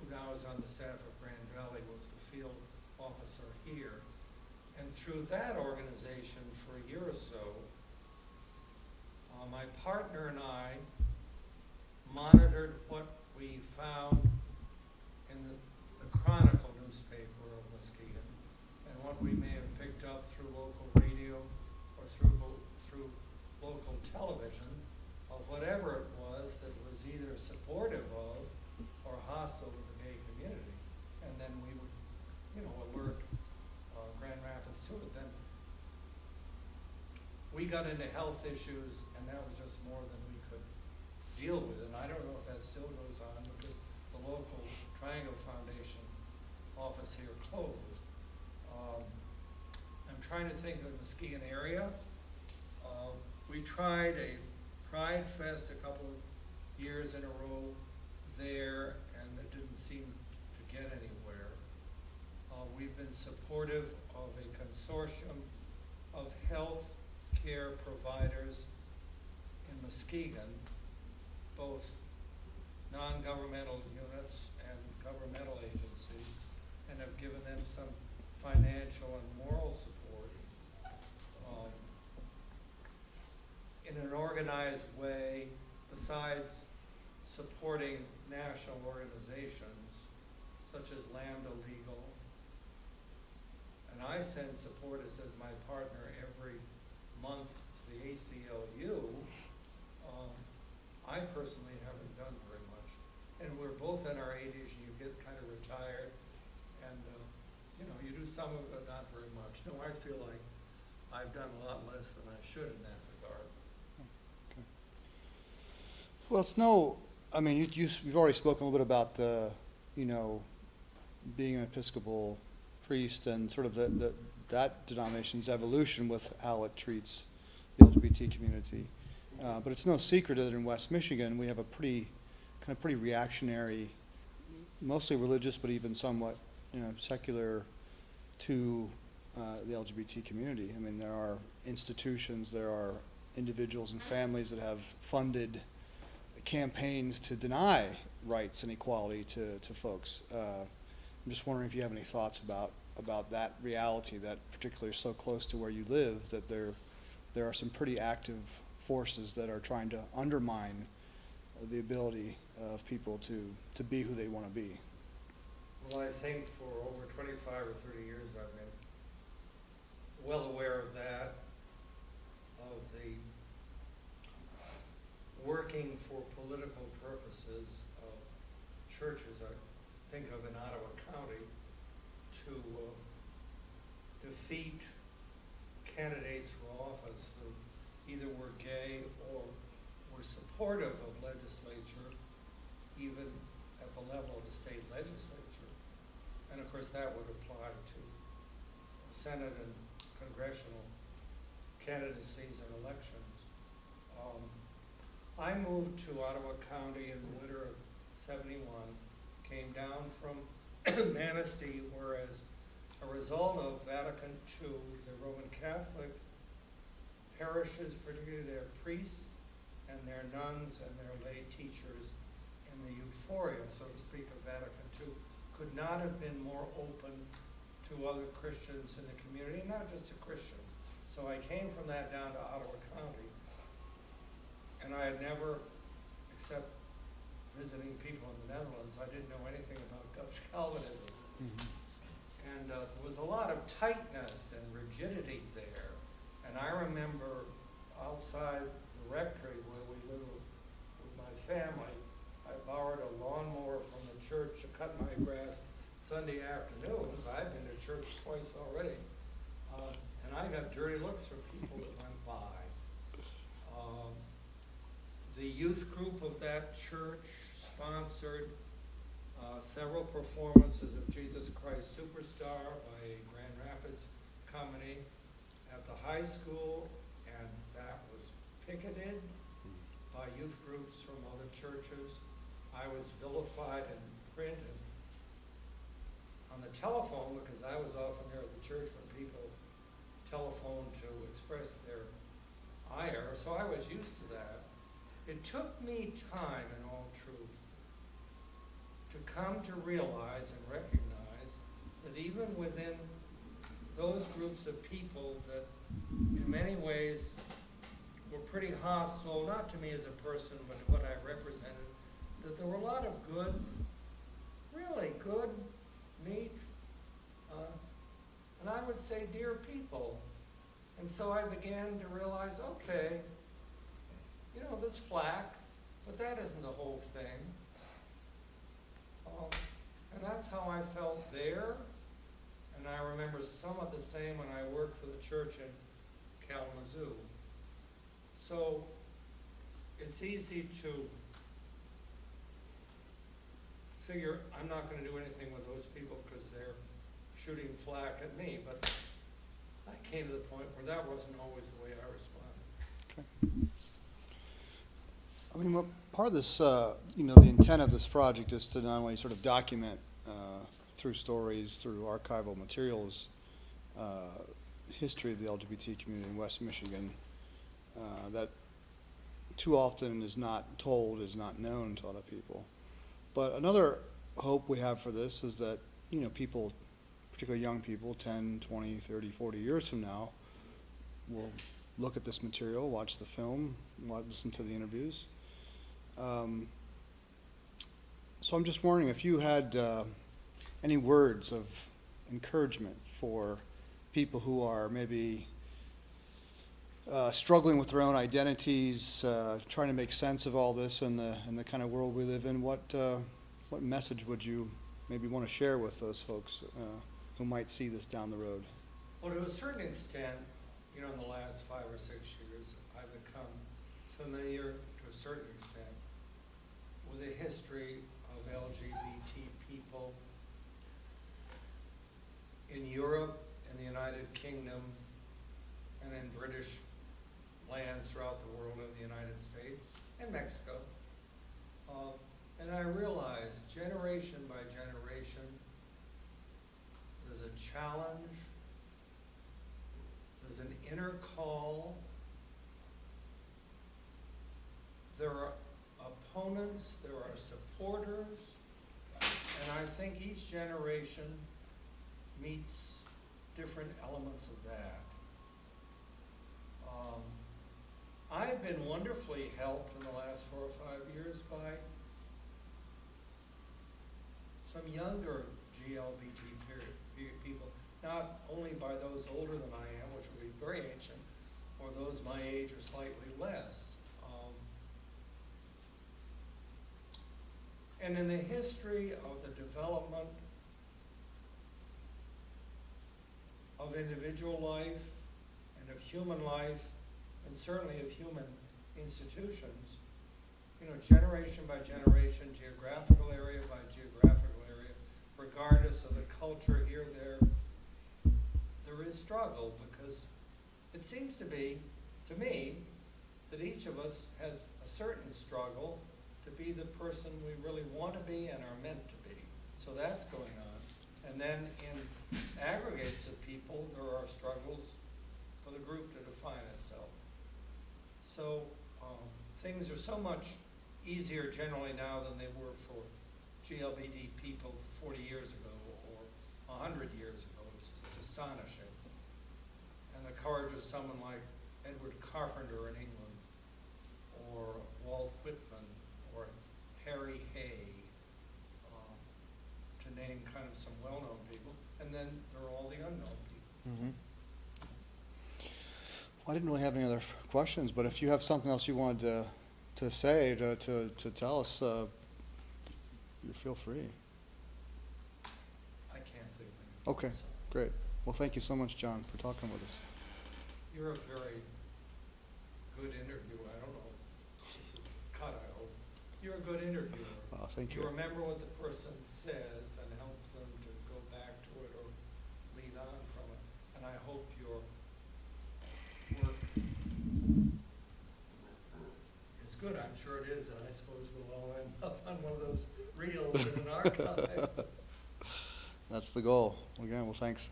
who now is on the staff of Grand Valley, was the field officer here. And through that organization for a year or so, my partner and I monitored what we found in the Chronicle newspaper of Muskegon, and what we may have picked up through local radio or through local television, of whatever it was that was either supportive of or hostile to the gay community. And then we would, alert Grand Rapids to it. Then we got into health issues, and that was just more than we could deal with. And I don't know if that still goes on, because the local Triangle Foundation office here closed. I'm trying to think of the Muskegon area. We tried a Pride Fest a couple of years in a row there, and it didn't seem to get anywhere. We've been supportive of a consortium of health care providers in Muskegon, both non-governmental units and governmental agencies, and have given them some financial and moral support. In an organized way, besides supporting national organizations such as Lambda Legal, and I send supporters as my partner every month to the ACLU. I personally haven't done very much, and we're both in our 80s, and you get kind of retired, and you do some of it, not very much. No, I feel like I've done a lot less than I should in that regard. Okay. Well, you've already spoken a little bit about the, being an Episcopal priest and sort of that denomination's evolution with how it treats the LGBT community. But it's no secret that in West Michigan we have a pretty reactionary, mostly religious, but even somewhat secular to the LGBT community. I mean, there are institutions, there are individuals and families that have funded campaigns to deny rights and equality to folks. I'm just wondering if you have any thoughts about that reality, that particularly so close to where you live, that there are some pretty active forces that are trying to undermine the ability of people to be who they want to be. Well, I think for over 25 or 30 years I've been well aware of that, of the working for political purposes of churches I think of in Ottawa County to defeat candidates for office who either were gay or were supportive of legislature, even at the level of the state legislature. And of course that would apply to Senate and congressional candidacies and elections. I moved to Ottawa County in the winter of '71, came down from Manistee, where as a result of Vatican II, the Roman Catholic parishes, particularly their priests and their nuns and their lay teachers, in the euphoria, so to speak, of Vatican II, could not have been more open to other Christians in the community, not just to Christians. So I came from that down to Ottawa County, and I had never, except visiting people in the Netherlands, I didn't know anything about Dutch Calvinism. Mm-hmm. And there was a lot of tightness and rigidity there. And I remember outside the rectory where we lived with my family, I borrowed a lawnmower from the church to cut my grass Sunday afternoons. I'd been to church twice already. And I got dirty looks from people that went by. The youth group of that church sponsored several performances of Jesus Christ Superstar by a Grand Rapids company at the high school, and that was picketed by youth groups from other churches. I was vilified in print and on the telephone, because I was often there at the church when people telephoned to express their ire, so I was used to that. It took me time, in all truth, to come to realize and recognize that even within those groups of people that in many ways were pretty hostile, not to me as a person, but to what I represented, that there were a lot of good, really good, neat, and I would say dear people. And so I began to realize, okay, you know, this flack, but that isn't the whole thing. And that's how I felt there. And I remember some of the same when I worked for the church in Kalamazoo. So it's easy to figure I'm not going to do anything with those people because they're shooting flack at me. But I came to the point where that wasn't always the way I responded. Okay. I mean, what part of this, you know, the intent of this project is to not only sort of document through stories, through archival materials, history of the LGBT community in West Michigan that too often is not told, is not known to a lot of people. But another hope we have for this is that, you know, people, particularly young people, 10, 20, 30, 40 years from now, will look at this material, watch the film, listen to the interviews. So I'm just wondering if you had any words of encouragement for people who are maybe struggling with their own identities, trying to make sense of all this in the kind of world we live in. What message would you maybe want to share with those folks who might see this down the road? Well, to a certain extent, you know, in the last 5 or 6 years, I've become familiar to a certain extent with the history of LGBT people in Europe, in the United Kingdom, and in British lands throughout the world, in the United States and Mexico. And I realized generation by generation, there's a challenge, there's an inner call, there are opponents, there are supporters, and I think each generation meets different elements of that. I've been wonderfully helped in the last 4 or 5 years by some younger GLBT people, not only by those older than I am, which would be very ancient, or those my age or slightly less. And in the history of the development of individual life and of human life, and certainly of human institutions, you know, generation by generation, geographical area by geographical area, regardless of the culture here, there is struggle, because it seems to be, to me, that each of us has a certain struggle to be the person we really want to be and are meant to be. So that's going on. And then in aggregates of people, there are struggles for the group to define itself. So things are so much easier generally now than they were for GLBT people 40 years ago or 100 years ago. It's astonishing. And the courage of someone like Edward Carpenter in England, or Walt Whitman, or Harry Hay, to name kind of some well-known people, and then there are all the unknown people. Mm-hmm. Well, I didn't really have any other questions, but if you have something else you wanted to say, to tell us, you feel free. I can't think of anything. Okay, great. Well, thank you so much, John, for talking with us. You're a very good interviewer. I don't know. This is cut, I hope. You're a good interviewer. Thank you. You remember what the person says and help them to go back to it or lead on from it. And I hope your work is good. I'm sure it is, and I suppose we'll all end up on one of those reels in an archive. That's the goal. Again, well, thanks.